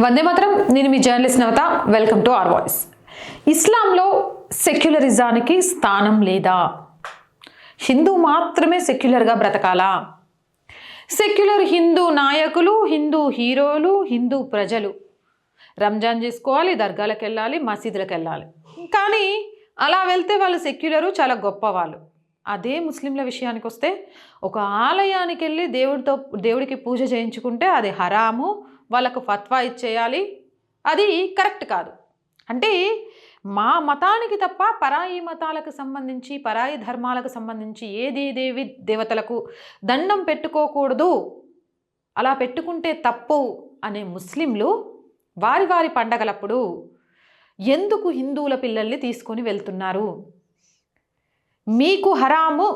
వందే మాత్రం. నేను మీ journalist Navata. Welcome to our voice. ఇస్లాంలో సెక్యులరిజానికి స్థానం లేదా? హిందూ మాత్రమే సెక్యులర్గా బ్రతకాలా? సెక్యులర్ హిందూ నాయకులు, హిందూ హీరోలు, హిందూ ప్రజలు రంజాన్ చేసుకోవాలి, దర్గాలకు వెళ్ళాలి, మసీదులకు వెళ్ళాలి. కానీ అలా వెళ్తే వాళ్ళు సెక్యులరు, చాలా గొప్పవాళ్ళు. అదే ముస్లింల విషయానికి వస్తే ఒక ఆలయానికి వెళ్ళి దేవుడికి పూజ చేయించుకుంటే అది హరాము, వాళ్ళకు ఫత్వా ఇచ్చేయాలి, అది కరెక్ట్ కాదు. అంటే మా మతానికి తప్ప పరాయి మతాలకు సంబంధించి, పరాయి ధర్మాలకు సంబంధించి ఏది దేవి దేవతలకు దండం పెట్టుకోకూడదు, అలా పెట్టుకుంటే తప్పు అనే ముస్లింలు వారి వారి పండగలప్పుడు ఎందుకు హిందువుల పిల్లల్ని తీసుకొని వెళ్తున్నారు? మీకు హరాము,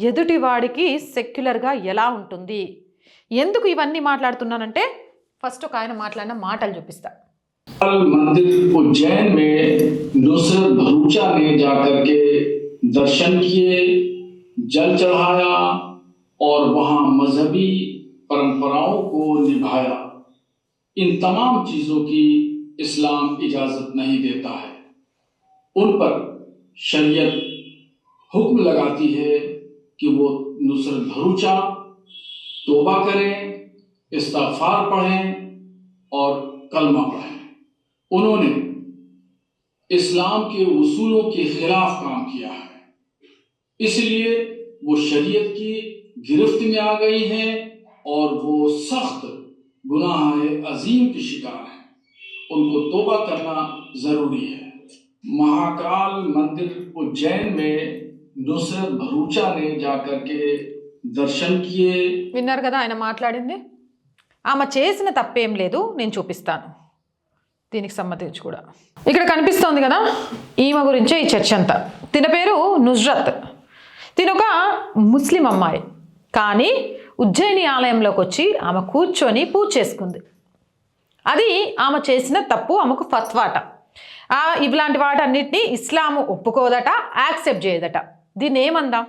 ఎదుటివాడికి సెక్యులర్గా ఎలా ఉంటుంది? ఎందుకు ఇవన్నీ మాట్లాడుతున్నానంటే ఫస్ట్ ఒక ఆయన మాట్లాడిన మాటలు చూపిస్తా. मंदिर उज्जैन में नुसरत भरूचा ने जाकर के दर्शन किए, जल चढ़ाया और वहां मजहबी परंपराओं को निभाया। इन तमाम चीजों की इस्लाम इजाजत नहीं देता है। उन पर शरीयत हुक्म लगाती है कि वो नुसरत भरूचा तौबा करें, इस्तिग़फ़ार पढ़ें और कलमा पढ़ें। उन्होंने इस्लाम के उसूलों के खिलाफ काम किया है, इसलिए वो शरीयत की गिरफ्त में आ गई हैं और वो सख्त गुनाह अजीम की शिकार हैं। उनको तौबा करना जरूरी है। महाकाल मंदिर उज्जैन में नुसरत भरूचा ने जाकर के दर्शन किए। విన్నారు కదా ఆయన మాట్లాడింది. ఆమె చేసిన తప్పేం లేదు, నేను చూపిస్తాను దీనికి సంబంధించి కూడా. ఇక్కడ కనిపిస్తోంది కదా, ఈమె గురించే ఈ చర్చ అంతా. తిన పేరు నుజ్రత్. తినొక ముస్లిం అమ్మాయి, కానీ ఉజ్జయిని ఆలయంలోకి వచ్చి ఆమె కూర్చొని పూజ చేసుకుంది. అది ఆమె చేసిన తప్పు, ఆమెకు ఫత్వాట. ఇలాంటి వాటన్నిటిని ఇస్లాము ఒప్పుకోదట, యాక్సెప్ట్ చేయదట. దీన్ని ఏమందాం?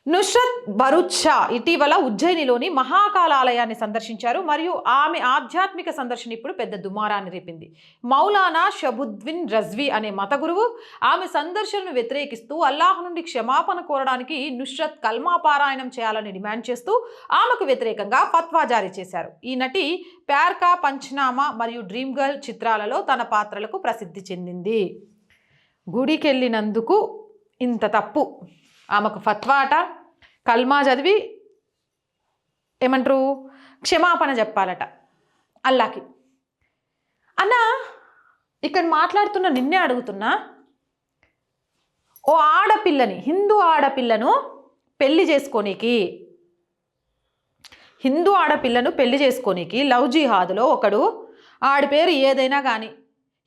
నుస్రత్ భరూచా ఇటీవల ఉజ్జయినిలోని మహాకాల ఆలయాన్ని సందర్శించారు. మరియు ఆమె ఆధ్యాత్మిక సందర్శన ఇప్పుడు పెద్ద దుమారాన్ని రేపింది. మౌలానా షబుద్దీన్ రజ్వీ అనే మత గురువు ఆమె సందర్శనను వ్యతిరేకిస్తూ అల్లాహ్ నుండి క్షమాపణ కోరడానికి నుస్రత్ కల్మా పారాయణం చేయాలని డిమాండ్ చేస్తూ ఆమెకు వ్యతిరేకంగా ఫత్వా జారీ చేశారు. ఈ నటి ప్యార్ కా పంచ్నామా మరియు డ్రీమ్ గర్ల్ చిత్రాలలో తన పాత్రలకు ప్రసిద్ధి చెందింది. గుడికెళ్ళినందుకు ఇంత తప్పు, ఆమెకు ఫత్వా అట, కల్మా చదివి ఏమంటారు, క్షమాపణ చెప్పాలట అల్లాకి. అన్న ఇక్కడ మాట్లాడుతున్న నిన్నే అడుగుతున్నా, ఓ ఆడపిల్లని, హిందూ ఆడపిల్లను పెళ్లి చేసుకోనీకి లవ్ జిహాద్లో ఒకడు ఆడి పేరు ఏదైనా కానీ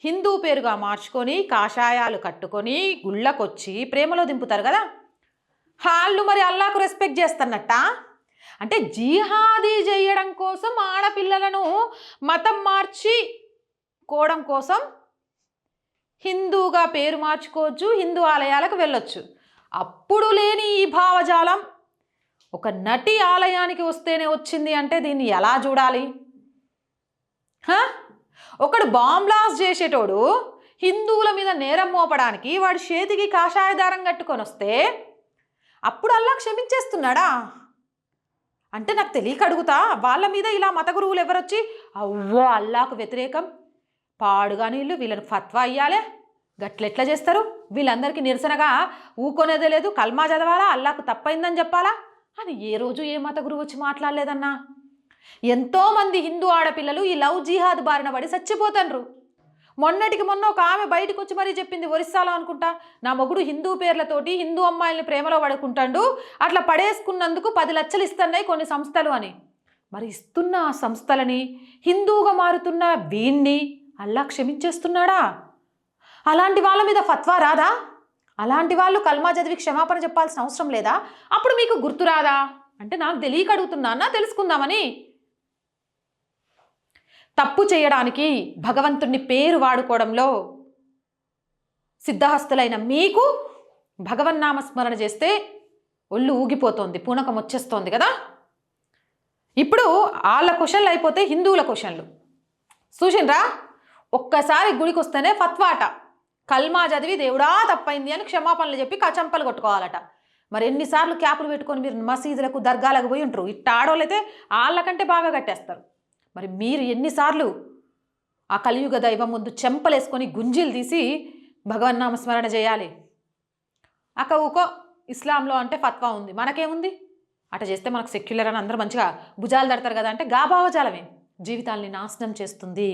హిందూ పేరుగా మార్చుకొని కాషాయాలు కట్టుకొని గుళ్ళకొచ్చి ప్రేమలో దింపుతారు కదా, వాళ్ళు మరి అల్లాకు రెస్పెక్ట్ చేస్తున్నట్ట? అంటే జిహాదీ చేయడం కోసం ఆడపిల్లలను మతం మార్చుకోవడం కోసం హిందూగా పేరు మార్చుకోవచ్చు, హిందూ ఆలయాలకు వెళ్ళొచ్చు. అప్పుడు లేని ఈ భావజాలం ఒక నటి ఆలయానికి వస్తేనే వచ్చింది అంటే దీన్ని ఎలా చూడాలి? ఒకడు బాంబ్ బ్లాస్ట్ చేసేటోడు హిందువుల మీద నేరం మోపడానికి వాడి చేతికి కాషాయ దారం కట్టుకొని వస్తే అప్పుడు అల్లా క్షమించేస్తున్నాడా? అంటే నాకు తెలియక అడుగుతా, వాళ్ళ మీద ఇలా మత గురువులు ఎవరొచ్చి అవ్వో అల్లాకు వ్యతిరేకం పాడుగా నీళ్ళు వీళ్ళని ఫత్వా ఇయ్యాలే, గట్లెట్లా చేస్తారు, వీళ్ళందరికీ నిరసనగా ఊకొనేదే లేదు, కల్మా చదవాలా, అల్లాకు తప్పైందని చెప్పాలా అని ఏ రోజు ఏ మత గురువు వచ్చి మాట్లాడలేదన్నా. ఎంతోమంది హిందూ ఆడపిల్లలు ఈ లవ్ జిహాద్ బారిన పడి చచ్చిపోతాండ్రు. మొన్నటికి మొన్న ఒక ఆమె బయటకు వచ్చి మరీ చెప్పింది, ఒరిస్సాలో అనుకుంటా, నా మొగుడు హిందూ పేర్లతోటి హిందూ అమ్మాయిల్ని ప్రేమలో పడుకుంటాడు, అట్లా పడేసుకున్నందుకు 10 లక్షలు ఇస్తున్నాయి కొన్ని సంస్థలు అని. మరి ఇస్తున్న ఆ సంస్థలని హిందూగా మారుతున్న వీణ్ణి అల్లా క్షమించేస్తున్నాడా? అలాంటి వాళ్ళ మీద ఫత్వా రాదా? అలాంటి వాళ్ళు కల్మా చదివి క్షమాపణ చెప్పాల్సిన అవసరం లేదా? అప్పుడు మీకు గుర్తు రాదా అంటే నాకు తెలియక అడుగుతున్నా, తెలుసుకుందామని. తప్పు చేయడానికి భగవంతుడిని పేరు వాడుకోవడంలో సిద్ధహస్తులైన మీకు భగవన్నామస్మరణ చేస్తే ఒళ్ళు ఊగిపోతోంది, పూనకం వచ్చేస్తోంది కదా. ఇప్పుడు వాళ్ళ క్వశ్చన్లు అయిపోతే హిందువుల క్వశ్చన్లు. చూసిండ్రా, ఒక్కసారి గుడికి వస్తేనే ఫత్వాట, కల్మా చదివి దేవుడా తప్పైంది అని క్షమాపణలు చెప్పి కచంపలు కొట్టుకోవాలట. మరి ఎన్నిసార్లు క్యాపులు పెట్టుకొని మీరు మసీదులకు దర్గాలకు పోయి ఉంటారు. ఇట్ట ఆడోళ్ళైతే వాళ్ళకంటే బాగా కట్టేస్తారు. మరి మీరు ఎన్నిసార్లు ఆ కలియుగ దైవం ముందు చెంపలేసుకొని గుంజీలు తీసి భగవన్నామస్మరణ చేయాలి? అక్క ఊకో ఇస్లాంలో అంటే ఫత్వా ఉంది, మనకేముంది? అట చేస్తే మనకు సెక్యులర్ అని అందరూ మంచిగా భుజాలు దడతారు కదా అంటే భావజాలమే జీవితాల్ని నాశనం చేస్తుంది.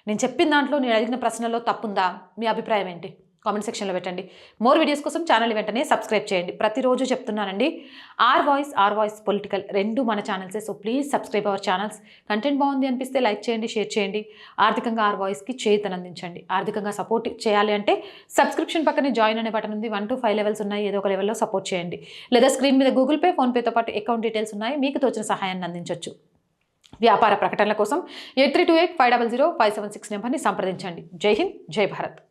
నేను చెప్పిన దాంట్లో, నేను అడిగిన ప్రశ్నలో తప్పుందా? మీ అభిప్రాయం ఏంటి? కామెంట్ సెక్షన్లో పెట్టండి. మోర్ వీడియోస్ కోసం ఛానల్ వెంటనే సబ్స్క్రైబ్ చేయండి. ప్రతిరోజు చెప్తున్నానండి, ఆర్ వాయిస్ పొలిటికల్ రెండు మన ఛానల్సే. So please subscribe our channels. Content బాగుంది అనిపిస్తే లైక్ చేయండి, షేర్ చేయండి. ఆర్థికంగా ఆర్ వాయిస్కి చేతనందించండి. ఆర్థికంగా సపోర్ట్ చేయాలి అంటే సబ్స్క్రిప్షన్ పక్కనే జాయిన్ అనే బటన్ ఉంది. 1 to 5 లెవెల్స్ ఉన్నాయి. ఏదో ఒక లెవెల్లో సపోర్ట్ చేయండి. లేదా స్క్రీన్ మీద గూగుల్ పే, ఫోన్పేతో పాటు అకౌంట్ డీటెయిల్స్ ఉన్నాయి. మీకు తోచిన సహాయాన్ని అందించవచ్చు. వ్యాపార ప్రకటనల కోసం 8328500576 నెంబర్ని సంప్రదించండి. జై హింద్, జై భారత్.